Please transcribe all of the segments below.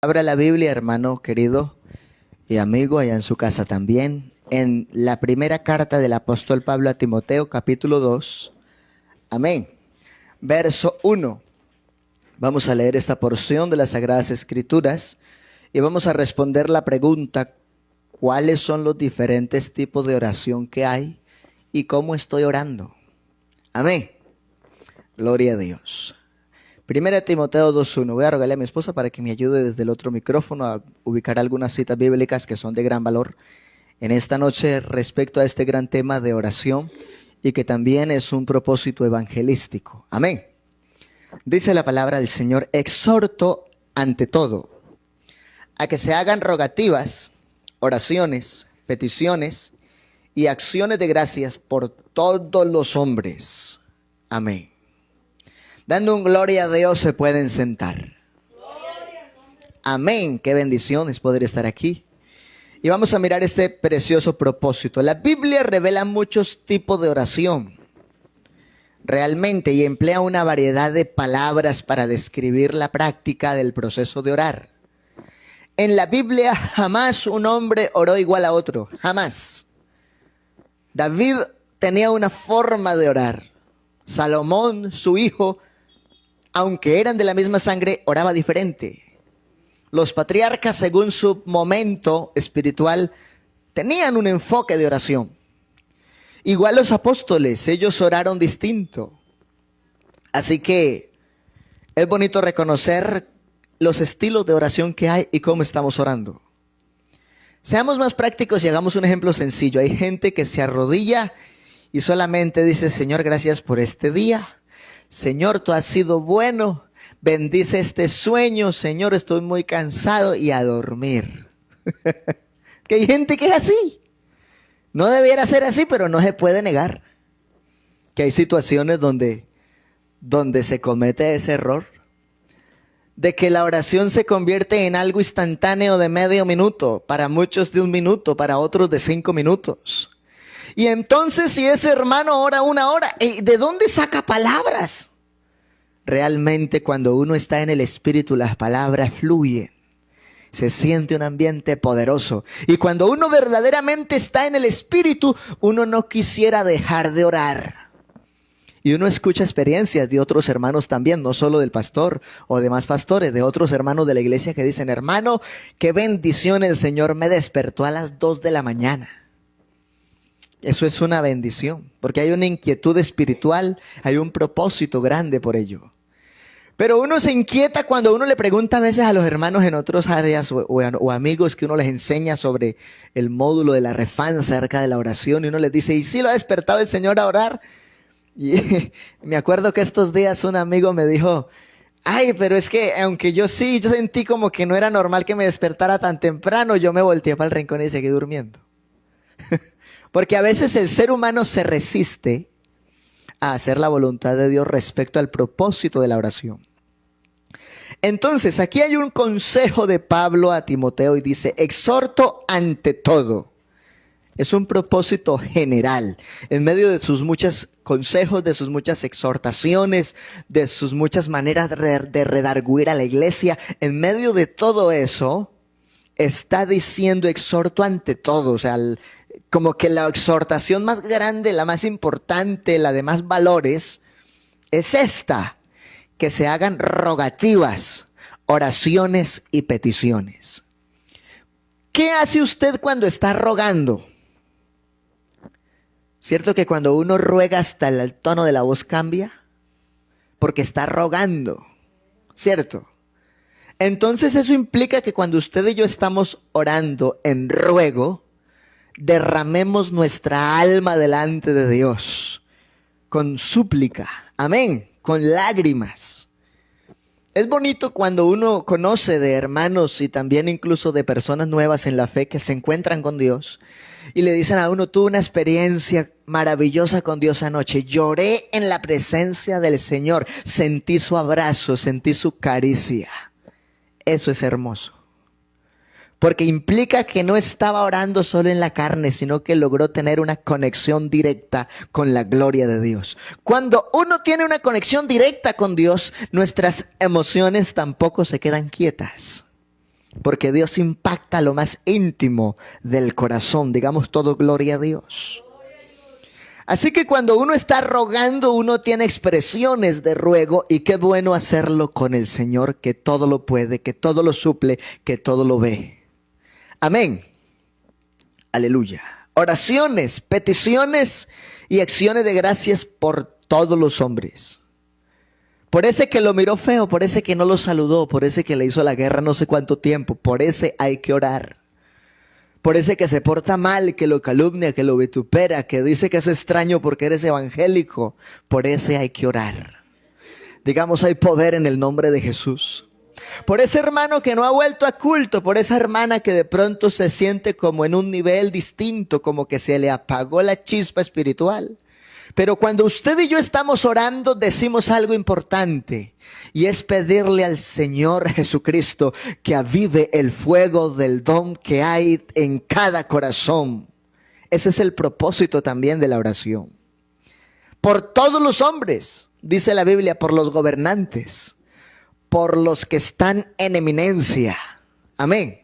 Abra la Biblia, hermano querido y amigo, allá en su casa también, en la primera carta del apóstol Pablo a Timoteo, capítulo 2. Amén. Verso 1. Vamos a leer esta porción de las Sagradas Escrituras y vamos a responder la pregunta: ¿cuáles son los diferentes tipos de oración que hay y cómo estoy orando? Amén. Gloria a Dios. Primera Timoteo 2.1. Voy a rogarle a mi esposa para que me ayude desde el otro micrófono a ubicar algunas citas bíblicas que son de gran valor en esta noche respecto a este gran tema de oración y que también es un propósito evangelístico. Amén. Dice la palabra del Señor: exhorto ante todo a que se hagan rogativas, oraciones, peticiones y acciones de gracias por todos los hombres. Amén. Dando un gloria a Dios se pueden sentar. Amén. Qué bendición es poder estar aquí. Y vamos a mirar este precioso propósito. La Biblia revela muchos tipos de oración realmente y emplea una variedad de palabras para describir la práctica del proceso de orar. En la Biblia jamás un hombre oró igual a otro. Jamás. David tenía una forma de orar. Salomón, su hijo, aunque eran de la misma sangre, oraba diferente. Los patriarcas, según su momento espiritual, tenían un enfoque de oración. Igual los apóstoles, ellos oraron distinto. Así que es bonito reconocer los estilos de oración que hay y cómo estamos orando. Seamos más prácticos y hagamos un ejemplo sencillo. Hay gente que se arrodilla y solamente dice: Señor, gracias por este día. Señor, tú has sido bueno, bendice este sueño, Señor, estoy muy cansado, y a dormir. Que hay gente que es así. No debiera ser así, pero no se puede negar que hay situaciones donde se comete ese error, de que la oración se convierte en algo instantáneo de medio minuto, para muchos de 1 minuto, para otros de 5 minutos. Y entonces, si ese hermano ora 1 hora, ¿de dónde saca palabras? Realmente, cuando uno está en el Espíritu, las palabras fluyen. Se siente un ambiente poderoso. Y cuando uno verdaderamente está en el Espíritu, uno no quisiera dejar de orar. Y uno escucha experiencias de otros hermanos también, no solo del pastor o demás pastores, de otros hermanos de la iglesia que dicen: hermano, qué bendición, el Señor me despertó a las 2 de la mañana. Eso es una bendición, porque hay una inquietud espiritual, hay un propósito grande por ello. Pero uno se inquieta cuando uno le pregunta a veces a los hermanos en otras áreas o amigos que uno les enseña sobre el módulo de la refán acerca de la oración, y uno les dice: ¿y si lo ha despertado el Señor a orar? Y me acuerdo que estos días un amigo me dijo: ay, pero es que aunque yo sentí como que no era normal que me despertara tan temprano, yo me volteé para el rincón y seguí durmiendo. Porque a veces el ser humano se resiste a hacer la voluntad de Dios respecto al propósito de la oración. Entonces, aquí hay un consejo de Pablo a Timoteo y dice: exhorto ante todo. Es un propósito general. En medio de sus muchos consejos, de sus muchas exhortaciones, de sus muchas maneras de redarguir a la iglesia, en medio de todo eso, está diciendo: exhorto ante todo. O sea, como que la exhortación más grande, la más importante, la de más valores, es esta: que se hagan rogativas, oraciones y peticiones. ¿Qué hace usted cuando está rogando? ¿Cierto que cuando uno ruega hasta el tono de la voz cambia? Porque está rogando, ¿cierto? Entonces eso implica que cuando usted y yo estamos orando en ruego, derramemos nuestra alma delante de Dios con súplica, amén, con lágrimas. Es bonito cuando uno conoce de hermanos y también incluso de personas nuevas en la fe que se encuentran con Dios y le dicen a uno: tuve una experiencia maravillosa con Dios anoche, lloré en la presencia del Señor, sentí su abrazo, sentí su caricia. Eso es hermoso. Porque implica que no estaba orando solo en la carne, sino que logró tener una conexión directa con la gloria de Dios. Cuando uno tiene una conexión directa con Dios, nuestras emociones tampoco se quedan quietas. porque Dios impacta lo más íntimo del corazón. Digamos todo gloria a Dios. Así que cuando uno está rogando, uno tiene expresiones de ruego, y qué bueno hacerlo con el Señor, que todo lo puede, que todo lo suple, que todo lo ve. Amén. Aleluya. Oraciones, peticiones y acciones de gracias por todos los hombres. Por ese que lo miró feo, por ese que no lo saludó, por ese que le hizo la guerra no sé cuánto tiempo, por ese hay que orar. Por ese que se porta mal, que lo calumnia, que lo vitupera, que dice que es extraño porque eres evangélico, por ese hay que orar. Digamos, hay poder en el nombre de Jesús. Por ese hermano que no ha vuelto a culto, por esa hermana que de pronto se siente como en un nivel distinto, como que se le apagó la chispa espiritual. Pero cuando usted y yo estamos orando, decimos algo importante, y es pedirle al Señor Jesucristo que avive el fuego del don que hay en cada corazón. Ese es el propósito también de la oración. Por todos los hombres, dice la Biblia, por los gobernantes, por los que están en eminencia. Amén.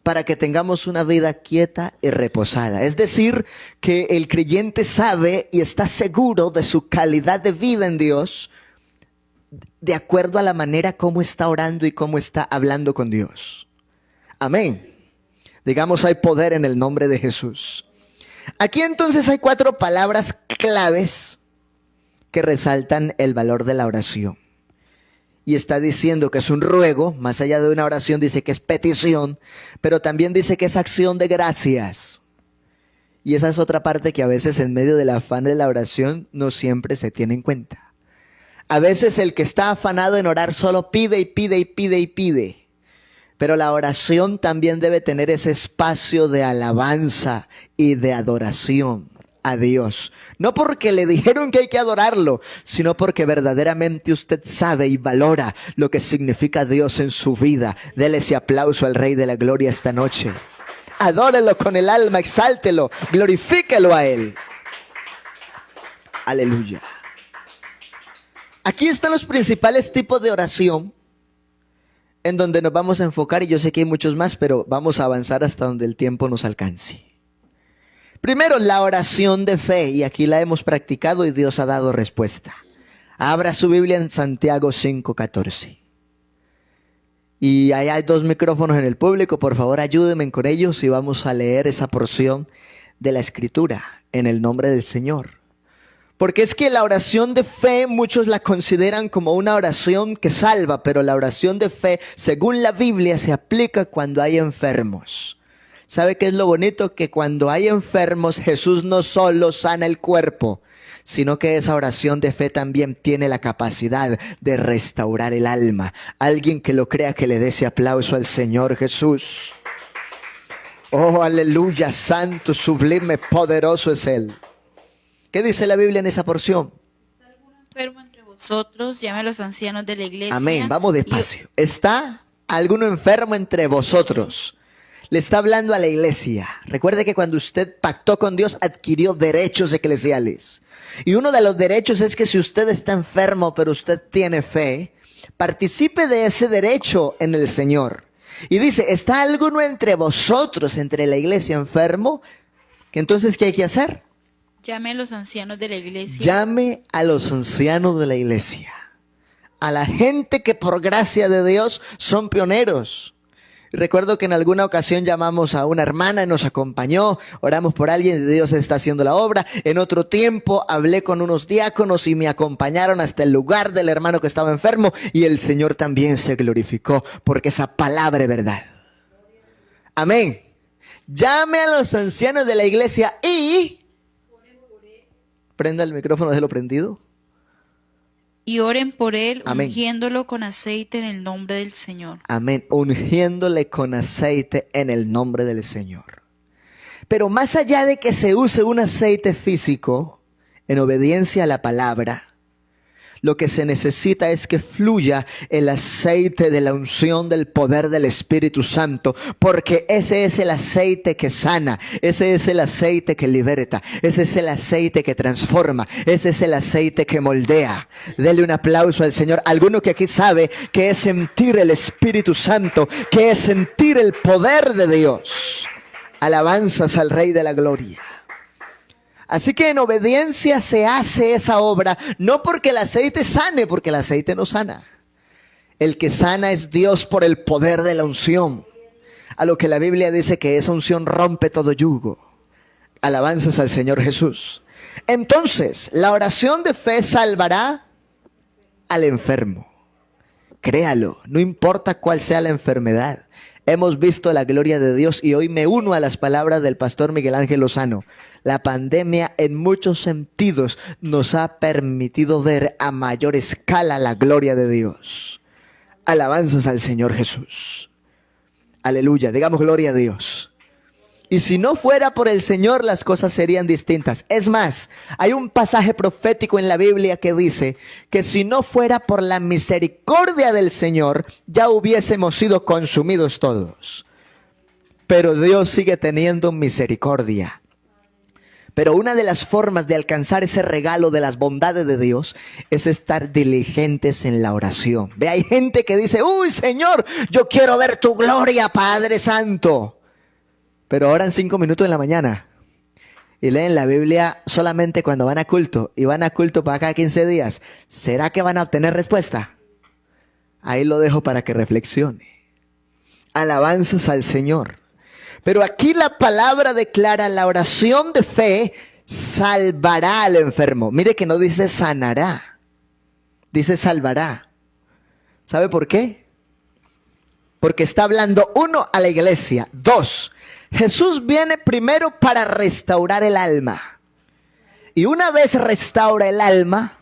Para que tengamos una vida quieta y reposada. Es decir, que el creyente sabe y está seguro de su calidad de vida en Dios, de acuerdo a la manera como está orando y cómo está hablando con Dios. Amén. Digamos, hay poder en el nombre de Jesús. Aquí entonces hay 4 palabras claves que resaltan el valor de la oración. Y está diciendo que es un ruego, más allá de una oración dice que es petición, pero también dice que es acción de gracias. Y esa es otra parte que a veces en medio del afán de la oración no siempre se tiene en cuenta. A veces el que está afanado en orar solo pide y pide y pide y pide. Pero la oración también debe tener ese espacio de alabanza y de adoración a Dios. No porque le dijeron que hay que adorarlo, sino porque verdaderamente usted sabe y valora lo que significa Dios en su vida. Dele ese aplauso al Rey de la Gloria esta noche. Adórelo con el alma, exáltelo, glorifíquelo a Él. Aleluya. Aquí están los principales tipos de oración en donde nos vamos a enfocar, y yo sé que hay muchos más, pero vamos a avanzar hasta donde el tiempo nos alcance. Primero, la oración de fe, y aquí la hemos practicado y Dios ha dado respuesta. Abra su Biblia en Santiago 5:14. Y ahí hay 2 micrófonos en el público, por favor ayúdenme con ellos y vamos a leer esa porción de la Escritura en el nombre del Señor. Porque es que la oración de fe muchos la consideran como una oración que salva, pero la oración de fe, según la Biblia, se aplica cuando hay enfermos. ¿Sabe qué es lo bonito? Que cuando hay enfermos, Jesús no solo sana el cuerpo, sino que esa oración de fe también tiene la capacidad de restaurar el alma. Alguien que lo crea, que le dé ese aplauso al Señor Jesús. Oh, aleluya, santo, sublime, poderoso es Él. ¿Qué dice la Biblia en esa porción? ¿Está algún enfermo entre vosotros? Llame a los ancianos de la iglesia. Amén, vamos despacio. ¿Está alguno enfermo entre vosotros? Le está hablando a la iglesia. Recuerde que cuando usted pactó con Dios, adquirió derechos eclesiales. Y uno de los derechos es que si usted está enfermo, pero usted tiene fe, participe de ese derecho en el Señor. Y dice, ¿está alguno entre vosotros, entre la iglesia enfermo? ¿Que entonces qué hay que hacer? Llame a los ancianos de la iglesia. Llame a los ancianos de la iglesia. A la gente que por gracia de Dios son pioneros. Recuerdo que en alguna ocasión llamamos a una hermana y nos acompañó, oramos por alguien y Dios está haciendo la obra. En otro tiempo hablé con unos diáconos y me acompañaron hasta el lugar del hermano que estaba enfermo y el Señor también se glorificó porque esa palabra es verdad. Amén. Llame a los ancianos de la iglesia y... prenda el micrófono, déjelo prendido. Y oren por él, Amén. ungiéndolo con aceite en el nombre del Señor. Amén. Ungiéndole con aceite en el nombre del Señor. Pero más allá de que se use un aceite físico, en obediencia a la palabra, Lo que se necesita es que fluya el aceite de la unción del poder del Espíritu Santo, porque ese es el aceite que sana, ese es el aceite que liberta, ese es el aceite que transforma, ese es el aceite que moldea. Dele un aplauso al Señor. Alguno que aquí sabe que es sentir el Espíritu Santo, que es sentir el poder de Dios. Alabanzas al Rey de la Gloria. Así que en obediencia se hace esa obra, no porque el aceite sane, porque el aceite no sana. El que sana es Dios por el poder de la unción. A lo que la Biblia dice que esa unción rompe todo yugo. Alabanzas al Señor Jesús. Entonces, la oración de fe salvará al enfermo. Créalo, no importa cuál sea la enfermedad. Hemos visto la gloria de Dios y hoy me uno a las palabras del pastor Miguel Ángel Lozano. La pandemia en muchos sentidos nos ha permitido ver a mayor escala la gloria de Dios. Alabanzas al Señor Jesús. Aleluya, digamos gloria a Dios. Y si no fuera por el Señor, las cosas serían distintas. Es más, hay un pasaje profético en la Biblia que dice que si no fuera por la misericordia del Señor, ya hubiésemos sido consumidos todos. Pero Dios sigue teniendo misericordia. Pero una de las formas de alcanzar ese regalo de las bondades de Dios es estar diligentes en la oración. Ve, hay gente que dice, uy Señor, yo quiero ver tu gloria, Padre Santo. Pero oran 5 minutos en la mañana y leen la Biblia solamente cuando van a culto, y van a culto para cada 15 días. ¿Será que van a obtener respuesta? Ahí lo dejo para que reflexione. Alabanzas al Señor. Pero aquí la palabra declara: la oración de fe salvará al enfermo. Mire que no dice sanará, dice salvará. ¿Sabe por qué? Porque está hablando, uno, a la iglesia. Dos, Jesús viene primero para restaurar el alma. Y una vez restaura el alma,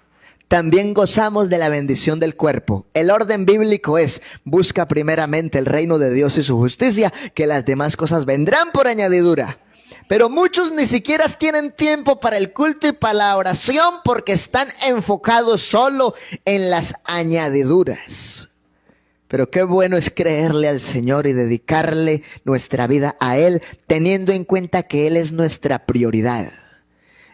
también gozamos de la bendición del cuerpo. El orden bíblico es: busca primeramente el reino de Dios y su justicia, que las demás cosas vendrán por añadidura. Pero muchos ni siquiera tienen tiempo para el culto y para la oración porque están enfocados solo en las añadiduras. Pero qué bueno es creerle al Señor y dedicarle nuestra vida a Él, teniendo en cuenta que Él es nuestra prioridad.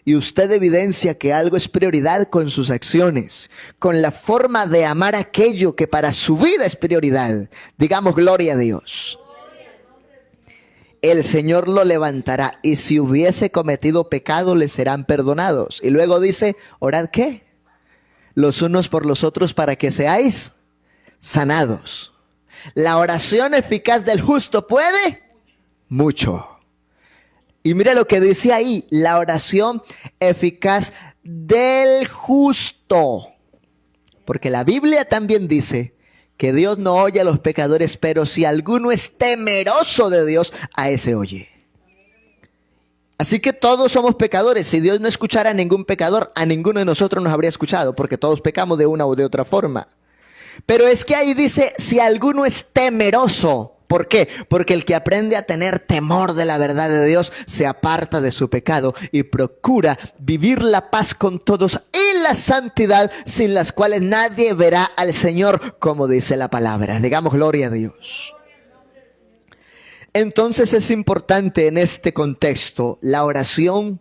Y usted evidencia que algo es prioridad con sus acciones, con la forma de amar aquello que para su vida es prioridad. Digamos gloria a Dios. El Señor lo levantará, y si hubiese cometido pecado le serán perdonados. Y luego dice, orad ¿qué? Los unos por los otros para que seáis sanados. La oración eficaz del justo puede mucho. Y mire lo que dice ahí, la oración eficaz del justo. Porque la Biblia también dice que Dios no oye a los pecadores, pero si alguno es temeroso de Dios, a ese oye. Así que todos somos pecadores. Si Dios no escuchara a ningún pecador, a ninguno de nosotros nos habría escuchado, porque todos pecamos de una o de otra forma. Pero es que ahí dice, si alguno es temeroso. ¿Por qué? Porque el que aprende a tener temor de la verdad de Dios se aparta de su pecado y procura vivir la paz con todos y la santidad, sin las cuales nadie verá al Señor, como dice la palabra. Digamos gloria a Dios. Entonces es importante en este contexto, la oración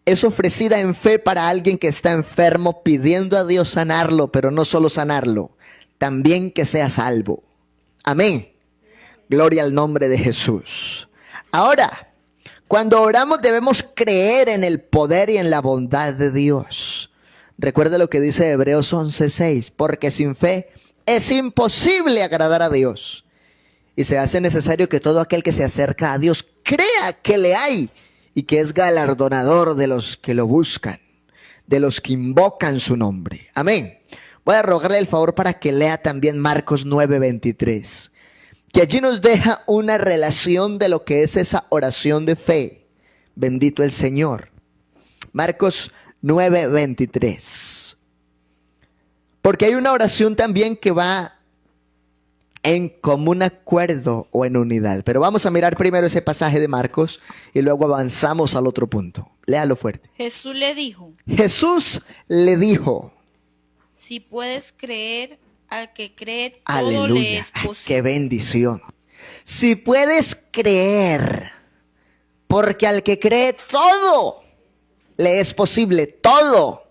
es ofrecida en fe para alguien que está enfermo, pidiendo a Dios sanarlo, pero no solo sanarlo, también que sea salvo. Amén. Gloria al nombre de Jesús. Ahora, cuando oramos debemos creer en el poder y en la bondad de Dios. Recuerde lo que dice Hebreos 11:6, porque sin fe es imposible agradar a Dios. Y se hace necesario que todo aquel que se acerca a Dios crea que le hay y que es galardonador de los que lo buscan, de los que invocan su nombre. Amén. Voy a rogarle el favor para que lea también Marcos 9:23. Que allí nos deja una relación de lo que es esa oración de fe. Bendito el Señor. Marcos 9:23. Porque hay una oración también que va en común acuerdo o en unidad. Pero vamos a mirar primero ese pasaje de Marcos y luego avanzamos al otro punto. Léalo fuerte. Jesús le dijo, Jesús le dijo, Si puedes creer, al que cree, todo le Aleluya. es Ay, posible. qué bendición. Si puedes creer, porque al que cree todo le es posible, todo.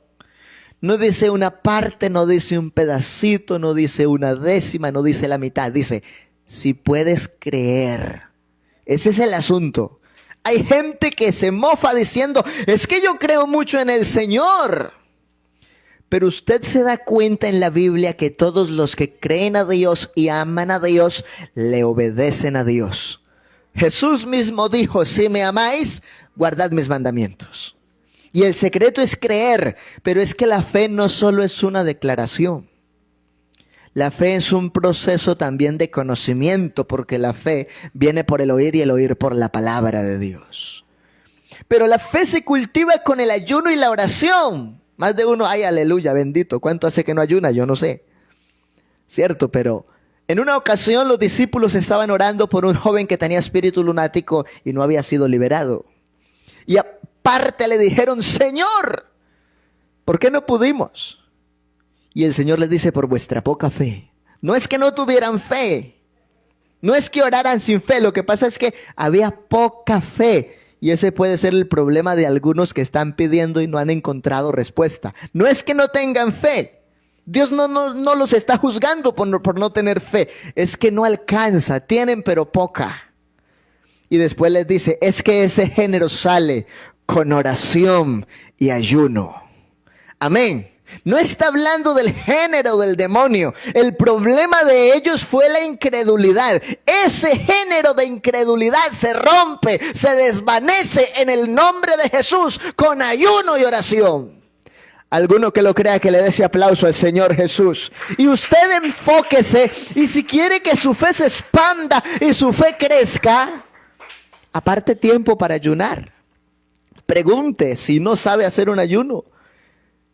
No dice una parte, no dice un pedacito, no dice una décima, no dice la mitad. Dice, si puedes creer. Ese es el asunto. Hay gente que se mofa diciendo, es que yo creo mucho en el Señor. Pero usted se da cuenta en la Biblia que todos los que creen a Dios y aman a Dios, le obedecen a Dios. Jesús mismo dijo, si me amáis, guardad mis mandamientos. Y el secreto es creer, pero es que la fe no solo es una declaración. La fe es un proceso también de conocimiento, porque la fe viene por el oír y el oír por la palabra de Dios. Pero la fe se cultiva con el ayuno y la oración. Más de uno, ay, aleluya, bendito. ¿Cuánto hace que no ayuna? Yo no sé. Cierto, pero en una ocasión los discípulos estaban orando por un joven que tenía espíritu lunático y no había sido liberado. Y aparte le dijeron, Señor, ¿por qué no pudimos? Y el Señor les dice, por vuestra poca fe. No es que no tuvieran fe. No es que oraran sin fe. Lo que pasa es que había poca fe. Y ese puede ser el problema de algunos que están pidiendo y no han encontrado respuesta. No es que no tengan fe. Dios no los está juzgando por no tener fe. Es que no alcanza. Tienen pero poca. Y después les dice, es que ese género sale con oración y ayuno. Amén. No está hablando del género del demonio. El problema de ellos fue la incredulidad. Ese género de incredulidad se rompe, se desvanece en el nombre de Jesús con ayuno y oración. Alguno que lo crea, que le dé ese aplauso al Señor Jesús. Y usted enfóquese, y si quiere que su fe se expanda y su fe crezca, aparte tiempo para ayunar. Pregunte si no sabe hacer un ayuno.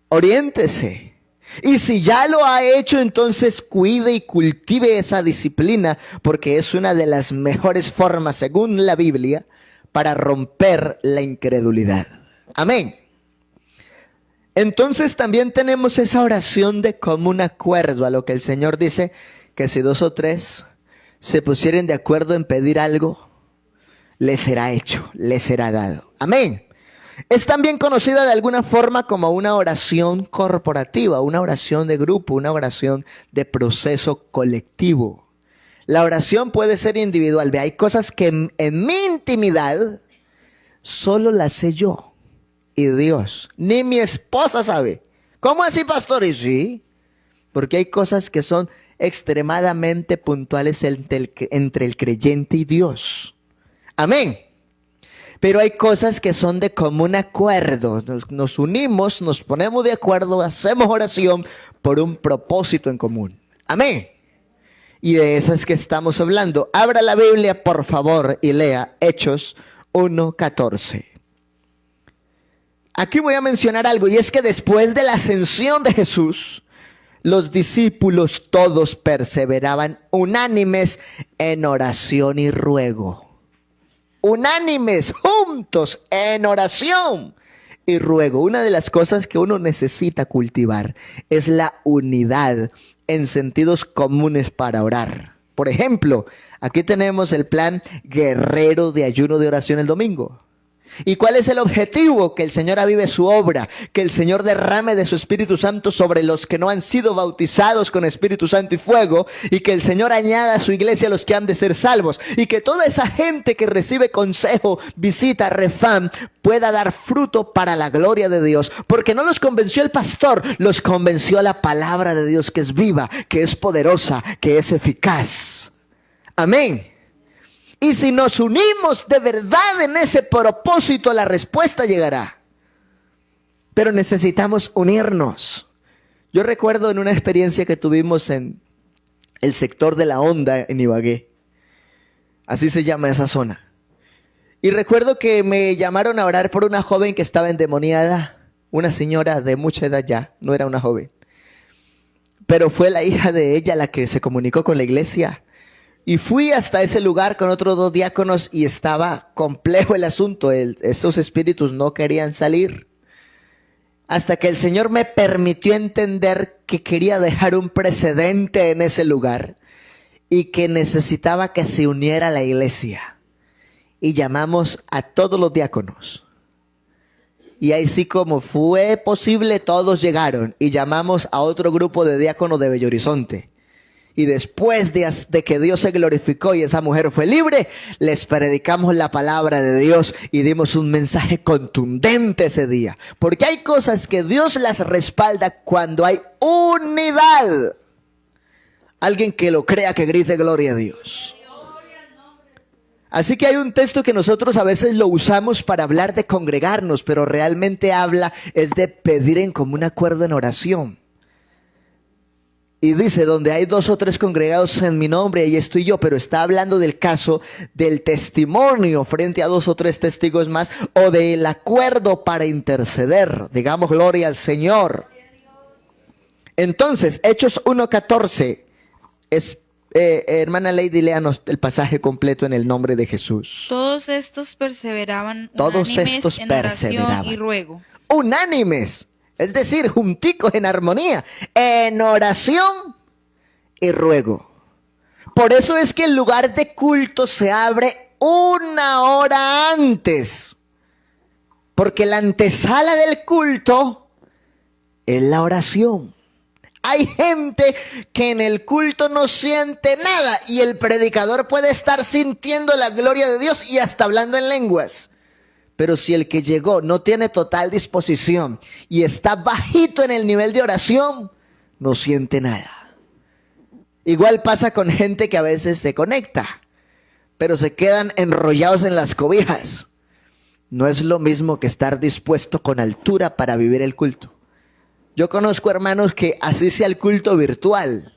Oriéntese. Y si ya lo ha hecho, entonces cuide y cultive esa disciplina, porque es una de las mejores formas, según la Biblia, para romper la incredulidad. Amén. Entonces también tenemos esa oración de común acuerdo, a lo que el Señor dice, que si 2 o 3 se pusieren de acuerdo en pedir algo, les será hecho, les será dado. Amén. Es también conocida de alguna forma como una oración corporativa, una oración de grupo, una oración de proceso colectivo. La oración puede ser individual. Ve, hay cosas que en mi intimidad solo las sé yo y Dios. Ni mi esposa sabe. ¿Cómo así, pastor? Y sí, porque hay cosas que son extremadamente puntuales entre el creyente y Dios. Amén. Pero hay cosas que son de común acuerdo. Nos unimos, nos ponemos de acuerdo, hacemos oración por un propósito en común. Amén. Y de esas que estamos hablando. Abra la Biblia, por favor, y lea Hechos 1:14. Aquí voy a mencionar algo, y es que después de la ascensión de Jesús, los discípulos todos perseveraban unánimes en oración y ruego. Unánimes, juntos, en oración y ruego. Una de las cosas que uno necesita cultivar es la unidad en sentidos comunes para orar. Por ejemplo, aquí tenemos el plan guerrero de ayuno de oración el domingo. ¿Y cuál es el objetivo? Que el Señor avive su obra, que el Señor derrame de su Espíritu Santo sobre los que no han sido bautizados con Espíritu Santo y fuego, y que el Señor añada a su iglesia a los que han de ser salvos, y que toda esa gente que recibe consejo, visita, refán, pueda dar fruto para la gloria de Dios, porque no los convenció el pastor, los convenció la palabra de Dios, que es viva, que es poderosa, que es eficaz. Amén. Y si nos unimos de verdad en ese propósito, la respuesta llegará. Pero necesitamos unirnos. Yo recuerdo en una experiencia que tuvimos en el sector de la Honda en Ibagué. Así se llama esa zona. Y recuerdo que me llamaron a orar por una joven que estaba endemoniada. Una señora de mucha edad ya, no era una joven. Pero fue la hija de ella la que se comunicó con la iglesia. Y fui hasta ese lugar con otros 2 diáconos y estaba complejo el asunto. Esos espíritus no querían salir. hasta que el Señor me permitió entender que quería dejar un precedente en ese lugar y que necesitaba que se uniera la iglesia. Y llamamos a todos los diáconos. Y ahí sí, como fue posible, todos llegaron y llamamos a otro grupo de diáconos de Bello Horizonte. Y después de que Dios se glorificó y esa mujer fue libre, les predicamos la palabra de Dios y dimos un mensaje contundente ese día. Porque hay cosas que Dios las respalda cuando hay unidad. Alguien que lo crea, que grite gloria a Dios. Así que hay un texto que nosotros a veces lo usamos para hablar de congregarnos, pero realmente habla es de pedir en común acuerdo en oración. Y dice, donde hay 2 o 3 congregados en mi nombre, ahí estoy yo, pero está hablando del caso del testimonio frente a 2 o 3 testigos más, o del acuerdo para interceder. Digamos gloria al Señor. Entonces, Hechos 1:14 es... hermana Lady, léanos el pasaje completo en el nombre de Jesús. Todos estos perseveraban Todos unánimes estos en oración perseveraban. y ruego. Unánimes, es decir, junticos en armonía, en oración y ruego. Por eso es que el lugar de culto se abre 1 hora antes, porque la antesala del culto es la oración. Hay gente que en el culto no siente nada y el predicador puede estar sintiendo la gloria de Dios y hasta hablando en lenguas. Pero si el que llegó no tiene total disposición y está bajito en el nivel de oración, no siente nada. Igual pasa con gente que a veces se conecta, pero se quedan enrollados en las cobijas. No es lo mismo que estar dispuesto con altura para vivir el culto. Yo conozco hermanos que así sea el culto virtual,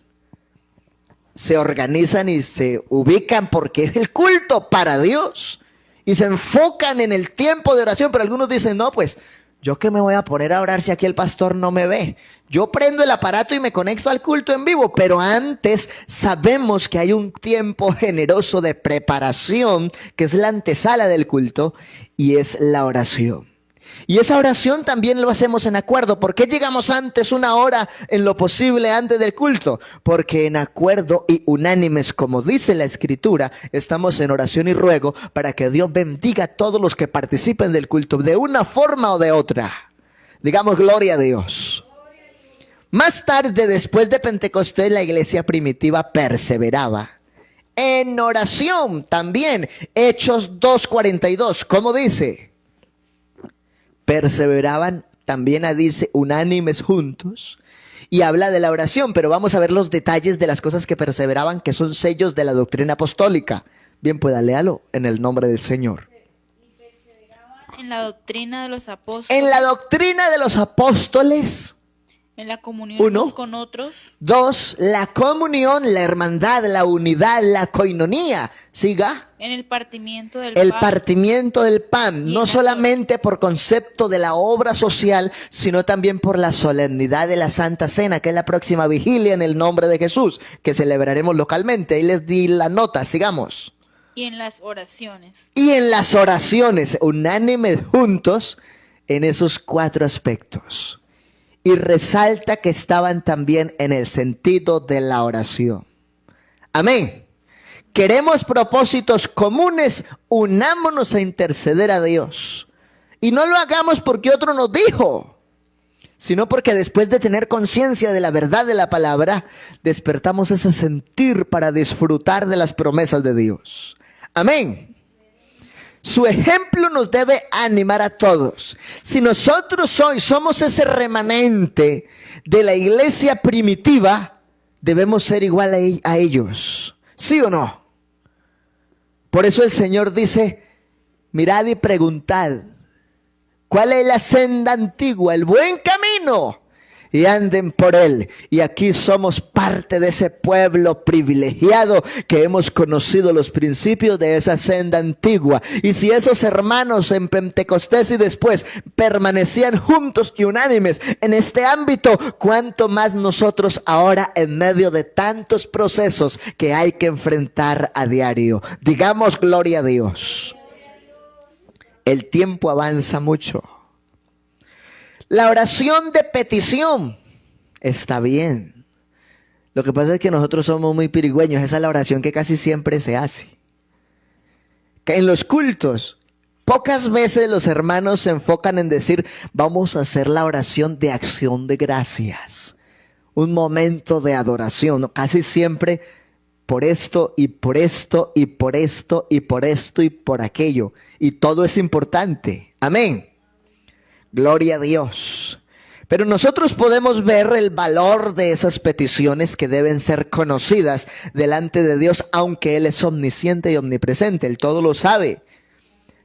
se organizan y se ubican porque es el culto para Dios y se enfocan en el tiempo de oración, pero algunos dicen, no, pues yo qué me voy a poner a orar si aquí el pastor no me ve. Yo prendo el aparato y me conecto al culto en vivo, pero antes sabemos que hay un tiempo generoso de preparación que es la antesala del culto y es la oración. Y esa oración también lo hacemos en acuerdo. ¿Por qué llegamos antes 1 hora en lo posible antes del culto? Porque en acuerdo y unánimes, como dice la Escritura, estamos en oración y ruego para que Dios bendiga a todos los que participen del culto de una forma o de otra. Digamos gloria a Dios. Más tarde, después de Pentecostés, la iglesia primitiva perseveraba en oración también. Hechos 2:42, ¿cómo dice? Perseveraban también, dice, unánimes juntos. Y habla de la oración, pero vamos a ver los detalles de las cosas que perseveraban, que son sellos de la doctrina apostólica. Bien, pueda, léalo en el nombre del Señor. En la doctrina de los apóstoles. En la doctrina de los apóstoles. En la comunión unos con otros. 2, la comunión, la hermandad, la unidad, la coinonía. Siga. En el partimiento del El pan. partimiento del pan, no solamente por concepto de la obra social, sino también por la solemnidad de la Santa Cena, que es la próxima vigilia en el nombre de Jesús, que celebraremos localmente. Ahí les di la nota, sigamos. Y en las oraciones. Y en las oraciones, unánimes juntos en esos 4 aspectos. Y resalta que estaban también en el sentido de la oración. Amén. Queremos propósitos comunes, unámonos a interceder a Dios. Y no lo hagamos porque otro nos dijo, sino porque después de tener conciencia de la verdad de la palabra, despertamos ese sentir para disfrutar de las promesas de Dios. Amén. Su ejemplo nos debe animar a todos. Si nosotros hoy somos ese remanente de la iglesia primitiva, debemos ser igual a ellos. ¿Sí o no? Por eso el Señor dice, mirad y preguntad, ¿cuál es la senda antigua, el buen camino? Y anden por él. Y aquí somos parte de ese pueblo privilegiado que hemos conocido los principios de esa senda antigua. Y si esos hermanos en Pentecostés y después permanecían juntos y unánimes en este ámbito, cuánto más nosotros ahora en medio de tantos procesos que hay que enfrentar a diario. Digamos gloria a Dios. El tiempo avanza mucho. La oración de petición está bien. Lo que pasa es que nosotros somos muy pirigüeños. Esa es la oración que casi siempre se hace. Que en los cultos, pocas veces los hermanos se enfocan en decir, vamos a hacer la oración de acción de gracias. Un momento de adoración. Casi siempre por esto y por esto y por esto y por esto y por aquello. Y todo es importante. Amén. Gloria a Dios. Pero nosotros podemos ver el valor de esas peticiones que deben ser conocidas delante de Dios, aunque Él es omnisciente y omnipresente, Él todo lo sabe.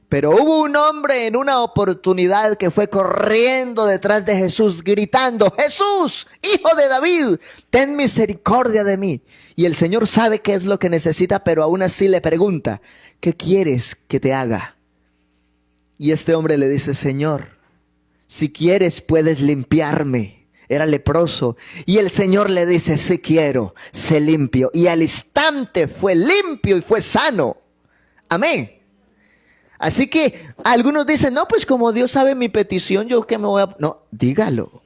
Pero hubo un hombre en una oportunidad que fue corriendo detrás de Jesús, gritando, Jesús, hijo de David, ten misericordia de mí. Y el Señor sabe qué es lo que necesita, pero aún así le pregunta, ¿qué quieres que te haga? Y este hombre le dice, Señor, si quieres puedes limpiarme. Era leproso. Y el Señor le dice, sí quiero, sé limpio. Y al instante fue limpio y fue sano. Amén. Así que algunos dicen, no, pues como Dios sabe mi petición, yo que me voy a... No, dígalo.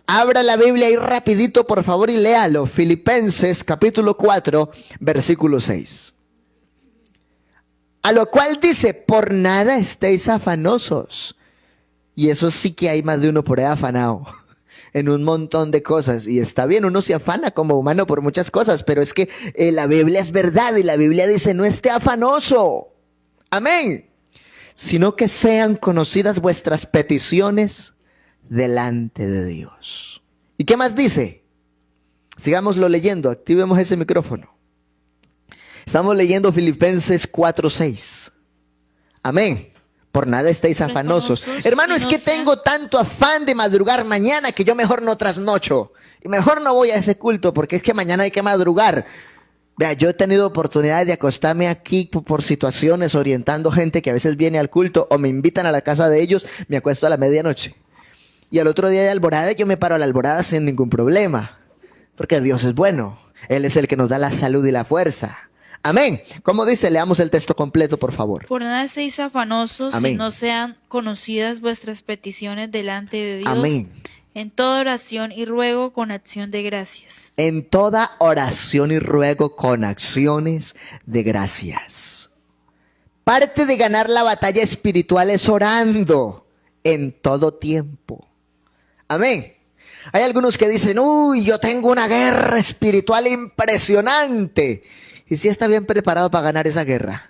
Abra la Biblia ahí rapidito, por favor, y léalo. Filipenses capítulo 4, versículo 6. A lo cual dice, por nada estéis afanosos. Y eso sí que hay más de uno por ahí afanado en un montón de cosas. Y está bien, uno se afana como humano por muchas cosas, pero es que la Biblia es verdad y la Biblia dice, no esté afanoso. Amén. Sino que sean conocidas vuestras peticiones delante de Dios. ¿Y qué más dice? Sigámoslo leyendo, activemos ese micrófono. Estamos leyendo Filipenses 4:6. Amén. Por nada estéis afanosos. Hermano, es que tengo tanto afán de madrugar mañana que yo mejor no trasnocho. Y mejor no voy a ese culto porque es que mañana hay que madrugar. Vea, yo he tenido oportunidades de acostarme aquí por situaciones, orientando gente que a veces viene al culto o me invitan a la casa de ellos, me acuesto a la medianoche. Y al otro día de alborada yo me paro a la alborada sin ningún problema. Porque Dios es bueno. Él es el que nos da la salud y la fuerza. Amén. ¿Cómo dice? Leamos el texto completo, por favor. Por nada estéis afanosos, Amén. si no sean conocidas vuestras peticiones delante de Dios. Amén. En toda oración y ruego con acción de gracias. En toda oración y ruego con acciones de gracias. Parte de ganar la batalla espiritual es orando en todo tiempo. Amén. Hay algunos que dicen, uy, yo tengo una guerra espiritual impresionante. ¿Y si está bien preparado para ganar esa guerra?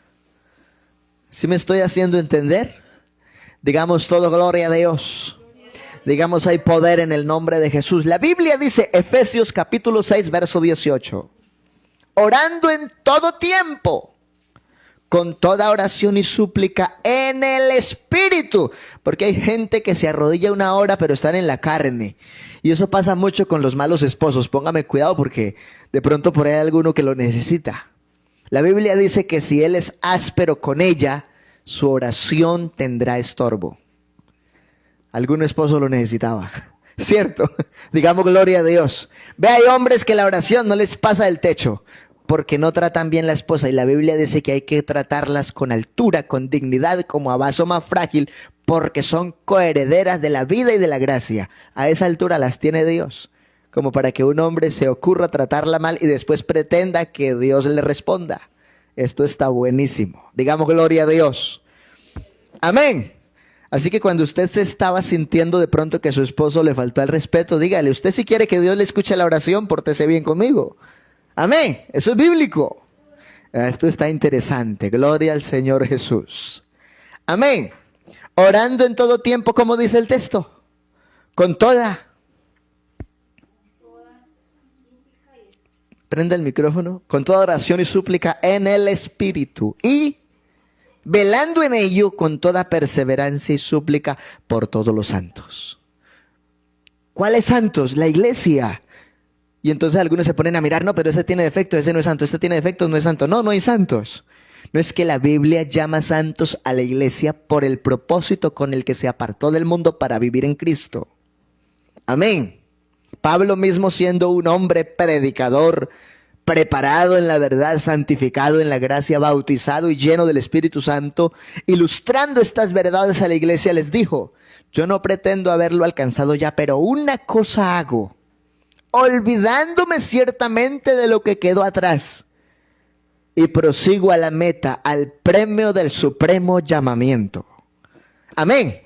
¿Sí me estoy haciendo entender? Digamos todo gloria a Dios. Digamos hay poder en el nombre de Jesús. La Biblia dice, Efesios capítulo 6, verso 18. Orando en todo tiempo, con toda oración y súplica en el Espíritu. Porque hay gente que se arrodilla una hora pero están en la carne. Y eso pasa mucho con los malos esposos. Póngame cuidado porque de pronto por ahí hay alguno que lo necesita. La Biblia dice que si él es áspero con ella, su oración tendrá estorbo. Algún esposo lo necesitaba, ¿cierto? Digamos gloria a Dios. Ve, hay hombres que la oración no les pasa del techo porque no tratan bien la esposa. Y la Biblia dice que hay que tratarlas con altura, con dignidad, como a vaso más frágil, porque son coherederas de la vida y de la gracia. A esa altura las tiene Dios. Como para que un hombre se ocurra tratarla mal y después pretenda que Dios le responda. Esto está buenísimo. Digamos gloria a Dios. Amén. Así que cuando usted se estaba sintiendo de pronto que a su esposo le faltó el respeto, dígale, usted si quiere que Dios le escuche la oración, pórtese bien conmigo. Amén. Eso es bíblico. Esto está interesante. Gloria al Señor Jesús. Amén. Orando en todo tiempo, como dice el texto. Con toda. Prenda el micrófono. Con toda oración y súplica en el Espíritu. Y velando en ello con toda perseverancia y súplica por todos los santos. ¿Cuáles santos? La iglesia. Y entonces algunos se ponen a mirar, no, pero ese tiene defectos, ese no es santo, este tiene defectos, no es santo. No, no hay santos. No es que la Biblia llama santos a la iglesia por el propósito con el que se apartó del mundo para vivir en Cristo. Amén. Pablo mismo siendo un hombre predicador, preparado en la verdad, santificado en la gracia, bautizado y lleno del Espíritu Santo, ilustrando estas verdades a la iglesia, les dijo, Yo no pretendo haberlo alcanzado ya, pero una cosa hago, olvidándome ciertamente de lo que quedó atrás, y prosigo a la meta, al premio del supremo llamamiento. Amén.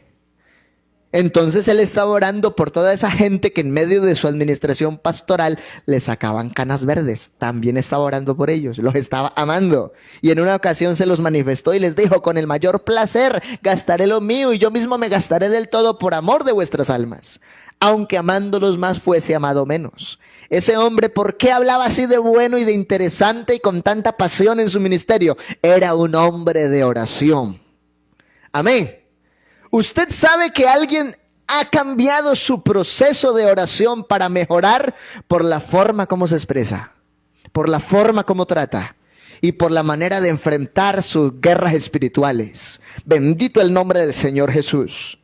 Entonces él estaba orando por toda esa gente que en medio de su administración pastoral le sacaban canas verdes. También estaba orando por ellos, los estaba amando. Y en una ocasión se los manifestó y les dijo: con el mayor placer gastaré lo mío y yo mismo me gastaré del todo por amor de vuestras almas, aunque amándolos más fuese amado menos. Ese hombre, ¿por qué hablaba así de bueno y de interesante y con tanta pasión en su ministerio? Era un hombre de oración. Amén. ¿Usted sabe que alguien ha cambiado su proceso de oración para mejorar por la forma como se expresa, por la forma como trata y por la manera de enfrentar sus guerras espirituales? Bendito el nombre del Señor Jesús.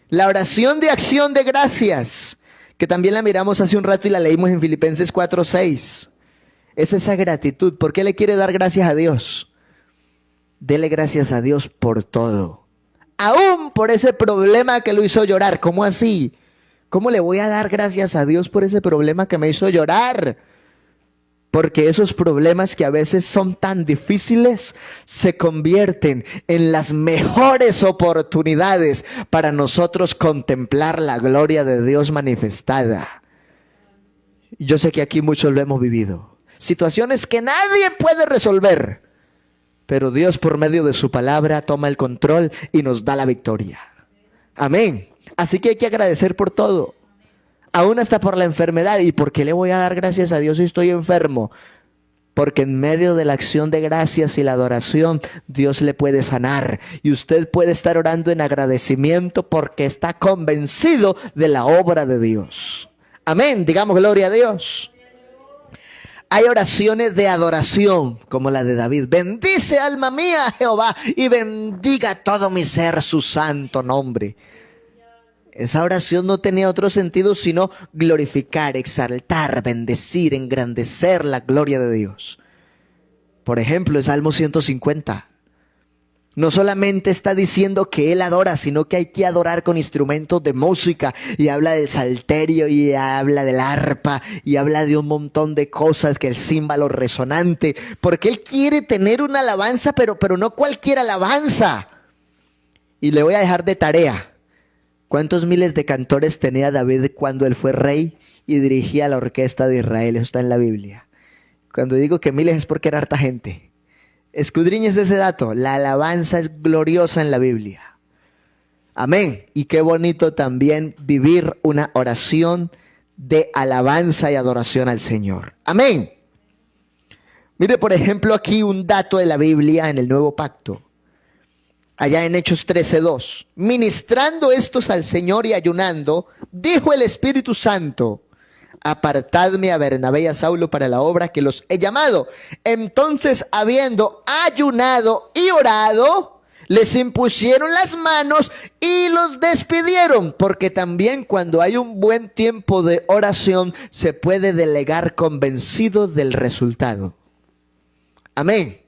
La oración de acción de gracias, que también la miramos hace un rato y la leímos en Filipenses 4:6. Es esa gratitud. ¿Por qué le quiere dar gracias a Dios? Dele gracias a Dios por todo. Aún por ese problema que lo hizo llorar. ¿Cómo así? ¿Cómo le voy a dar gracias a Dios por ese problema que me hizo llorar? Porque esos problemas que a veces son tan difíciles se convierten en las mejores oportunidades para nosotros contemplar la gloria de Dios manifestada. Yo sé que aquí muchos lo hemos vivido. Situaciones que nadie puede resolver, pero Dios por medio de su palabra toma el control y nos da la victoria. Amén. Así que hay que agradecer por todo. Aún hasta por la enfermedad. ¿Y por qué le voy a dar gracias a Dios si estoy enfermo? Porque en medio de la acción de gracias y la adoración, Dios le puede sanar. Y usted puede estar orando en agradecimiento porque está convencido de la obra de Dios. Amén. Digamos gloria a Dios. Hay oraciones de adoración como la de David. Bendice alma mía a Jehová y bendiga todo mi ser su santo nombre. Esa oración no tenía otro sentido sino glorificar, exaltar, bendecir, engrandecer la gloria de Dios. Por ejemplo, el Salmo 150. No solamente está diciendo que él adora, sino que hay que adorar con instrumentos de música. Y habla del salterio, y habla del arpa, y habla de un montón de cosas, que el címbalo resonante. Porque él quiere tener una alabanza, pero no cualquier alabanza. Y le voy a dejar de tarea. ¿Cuántos miles de cantores tenía David cuando él fue rey y dirigía la orquesta de Israel? Eso está en la Biblia. Cuando digo que miles es porque era harta gente. Escudriñes ese dato. La alabanza es gloriosa en la Biblia. Amén. Y qué bonito también vivir una oración de alabanza y adoración al Señor. Amén. Mire, por ejemplo, aquí un dato de la Biblia en el Nuevo Pacto. Allá en Hechos 13:2. Ministrando estos al Señor y ayunando, dijo el Espíritu Santo: apartadme a Bernabé y a Saulo para la obra que los he llamado. Entonces, habiendo ayunado y orado, les impusieron las manos y los despidieron. Porque también cuando hay un buen tiempo de oración, se puede delegar convencidos del resultado. Amén.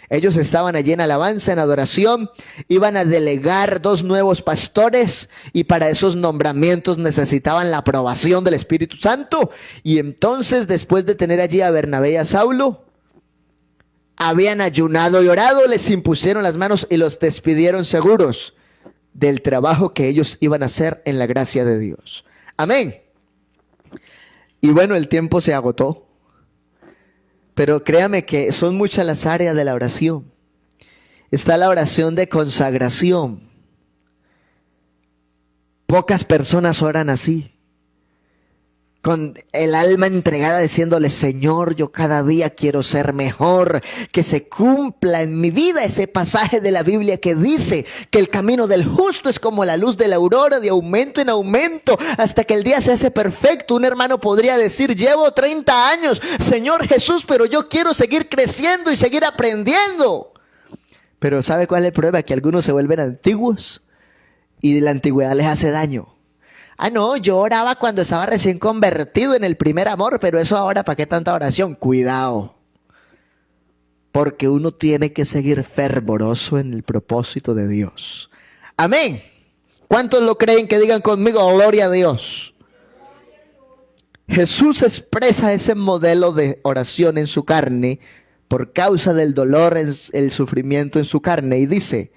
Ellos estaban allí en alabanza, en adoración, iban a delegar 2 nuevos pastores y para esos nombramientos necesitaban la aprobación del Espíritu Santo. Y entonces, después de tener allí a Bernabé y a Saulo, habían ayunado y orado, les impusieron las manos y los despidieron seguros del trabajo que ellos iban a hacer en la gracia de Dios. Amén. Y bueno, el tiempo se agotó. Pero créame que son muchas las áreas de la oración. Está la oración de consagración. Pocas personas oran así, con el alma entregada, diciéndole: Señor, yo cada día quiero ser mejor, que se cumpla en mi vida ese pasaje de la Biblia que dice que el camino del justo es como la luz de la aurora, de aumento en aumento, hasta que el día se hace perfecto. Un hermano podría decir: llevo 30 años, Señor Jesús, pero yo quiero seguir creciendo y seguir aprendiendo. Pero ¿sabe cuál es el problema? Que algunos se vuelven antiguos y la antigüedad les hace daño. Ah, no, yo oraba cuando estaba recién convertido en el primer amor, pero eso ahora, ¿para qué tanta oración? Cuidado. Porque uno tiene que seguir fervoroso en el propósito de Dios. Amén. ¿Cuántos lo creen? Que digan conmigo, gloria a Dios. Jesús expresa ese modelo de oración en su carne por causa del dolor, el sufrimiento en su carne. Y dice,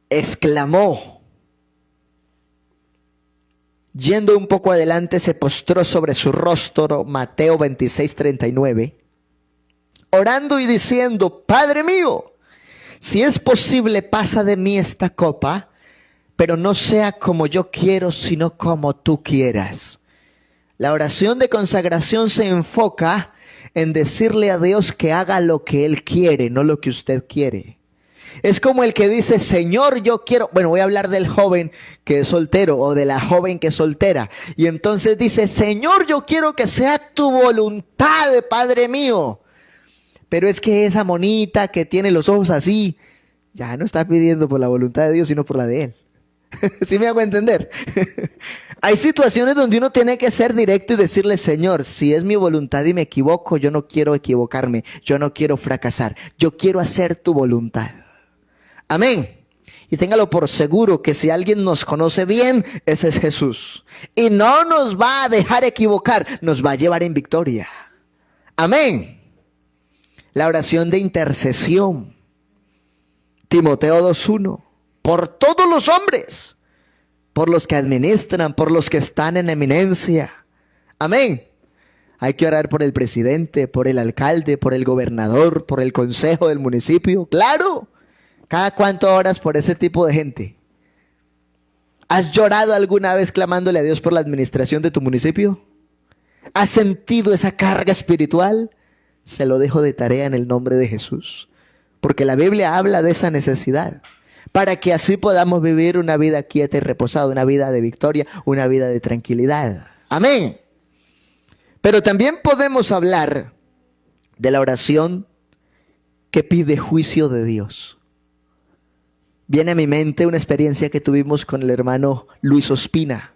exclamó. Yendo un poco adelante, se postró sobre su rostro, Mateo 26:39, orando y diciendo, Padre mío, si es posible, pasa de mí esta copa, pero no sea como yo quiero, sino como tú quieras. La oración de consagración se enfoca en decirle a Dios que haga lo que Él quiere, no lo que usted quiere. Es como el que dice, Señor, yo quiero, bueno, voy a hablar del joven que es soltero o de la joven que es soltera. Y entonces dice, Señor, yo quiero que sea tu voluntad, Padre mío. Pero es que esa monita que tiene los ojos así, ya no está pidiendo por la voluntad de Dios, sino por la de Él. ¿Sí me hago entender? Hay situaciones donde uno tiene que ser directo y decirle, Señor, si es mi voluntad y me equivoco, yo no quiero equivocarme, yo no quiero fracasar, yo quiero hacer tu voluntad. Amén. Y téngalo por seguro que si alguien nos conoce bien, ese es Jesús. Y no nos va a dejar equivocar, nos va a llevar en victoria. Amén. La oración de intercesión. Timoteo 2:1. Por todos los hombres, por los que administran, por los que están en eminencia. Amén. Hay que orar por el presidente, por el alcalde, por el gobernador, por el consejo del municipio. Claro. ¿Cada cuánto oras por ese tipo de gente? ¿Has llorado alguna vez clamándole a Dios por la administración de tu municipio? ¿Has sentido esa carga espiritual? Se lo dejo de tarea en el nombre de Jesús. Porque la Biblia habla de esa necesidad. Para que así podamos vivir una vida quieta y reposada, una vida de victoria, una vida de tranquilidad. Amén. Pero también podemos hablar de la oración que pide juicio de Dios. Viene a mi mente una experiencia que tuvimos con el hermano Luis Ospina.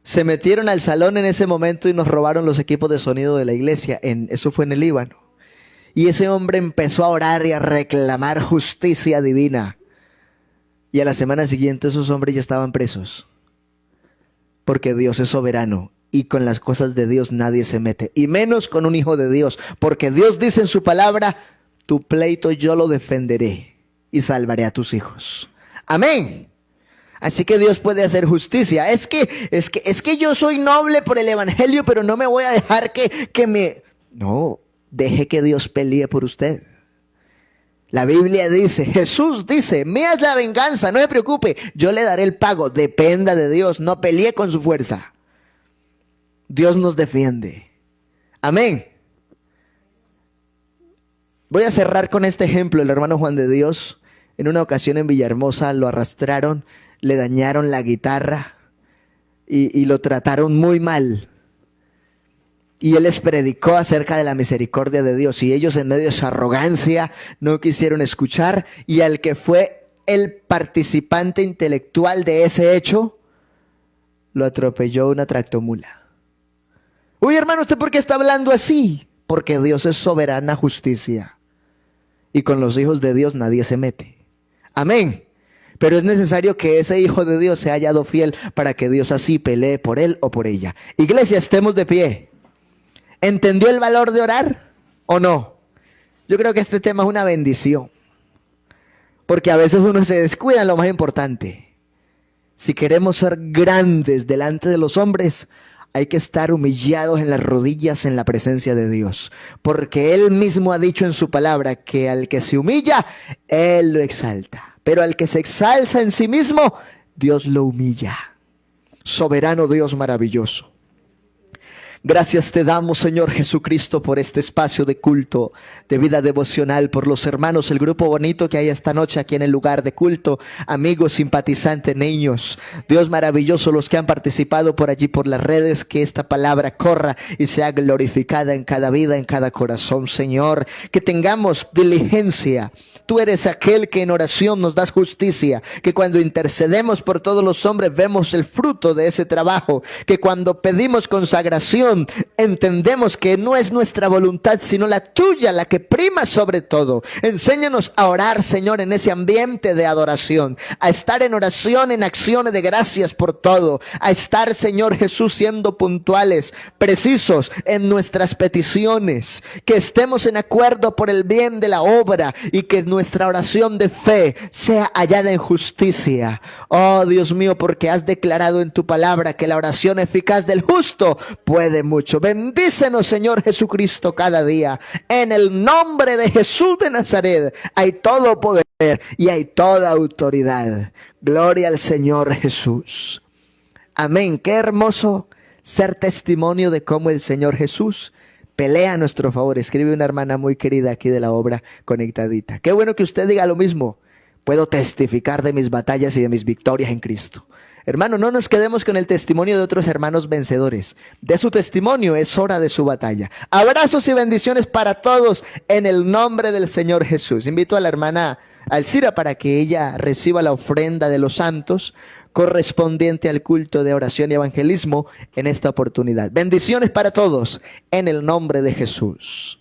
Se metieron al salón en ese momento y nos robaron los equipos de sonido de la iglesia. Eso fue en el Líbano. Y ese hombre empezó a orar y a reclamar justicia divina. Y a la semana siguiente esos hombres ya estaban presos. Porque Dios es soberano. Y con las cosas de Dios nadie se mete. Y menos con un hijo de Dios. Porque Dios dice en su palabra, tu pleito yo lo defenderé. Y salvaré a tus hijos. Amén. Así que Dios puede hacer justicia. Es que yo soy noble por el evangelio, pero no me voy a dejar que me... No, deje que Dios pelee por usted. La Biblia dice, Jesús dice, mía es la venganza, no se preocupe, yo le daré el pago. Dependa de Dios, no pelee con su fuerza. Dios nos defiende. Amén. Voy a cerrar con este ejemplo. El hermano Juan de Dios, en una ocasión en Villahermosa, lo arrastraron, le dañaron la guitarra y lo trataron muy mal. Y él les predicó acerca de la misericordia de Dios. Y ellos en medio de su arrogancia no quisieron escuchar. Y al que fue el participante intelectual de ese hecho, lo atropelló una tractomula. Uy, hermano, ¿usted por qué está hablando así? Porque Dios es soberana justicia. Y con los hijos de Dios nadie se mete. Amén. Pero es necesario que ese hijo de Dios sea hallado fiel para que Dios así pelee por él o por ella. Iglesia, estemos de pie. ¿Entendió el valor de orar o no? Yo creo que este tema es una bendición. Porque a veces uno se descuida en lo más importante. Si queremos ser grandes delante de los hombres, hay que estar humillados en las rodillas en la presencia de Dios. Porque Él mismo ha dicho en su palabra que al que se humilla, Él lo exalta. Pero al que se exalza en sí mismo, Dios lo humilla. Soberano Dios maravilloso. Gracias te damos, Señor Jesucristo, por este espacio de culto, de vida devocional, por los hermanos, el grupo bonito que hay esta noche aquí en el lugar de culto, amigos, simpatizantes, niños. Dios maravilloso, los que han participado por allí, por las redes, que esta palabra corra y sea glorificada en cada vida, en cada corazón, Señor. Que tengamos diligencia. Tú eres aquel que en oración nos das justicia, que cuando intercedemos por todos los hombres vemos el fruto de ese trabajo, que cuando pedimos consagración, oración entendemos que no es nuestra voluntad, sino la tuya, la que prima sobre todo. Enséñanos a orar, Señor, en ese ambiente de adoración, a estar en oración, en acciones de gracias por todo, a estar, Señor Jesús, siendo puntuales, precisos en nuestras peticiones, que estemos en acuerdo por el bien de la obra y que nuestra oración de fe sea hallada en justicia. Oh Dios mío, porque has declarado en tu palabra que la oración eficaz del justo puede mucho. Bendícenos, Señor Jesucristo, cada día. En el nombre de Jesús de Nazaret hay todo poder y hay toda autoridad. Gloria al Señor Jesús. Amén. Qué hermoso ser testimonio de cómo el Señor Jesús pelea a nuestro favor. Escribe una hermana muy querida aquí de la obra Conectadita. Qué bueno que usted diga lo mismo. Puedo testificar de mis batallas y de mis victorias en Cristo. Hermano, no nos quedemos con el testimonio de otros hermanos vencedores. De su testimonio es hora de su batalla. Abrazos y bendiciones para todos en el nombre del Señor Jesús. Invito a la hermana Alcira para que ella reciba la ofrenda de los santos correspondiente al culto de oración y evangelismo en esta oportunidad. Bendiciones para todos en el nombre de Jesús.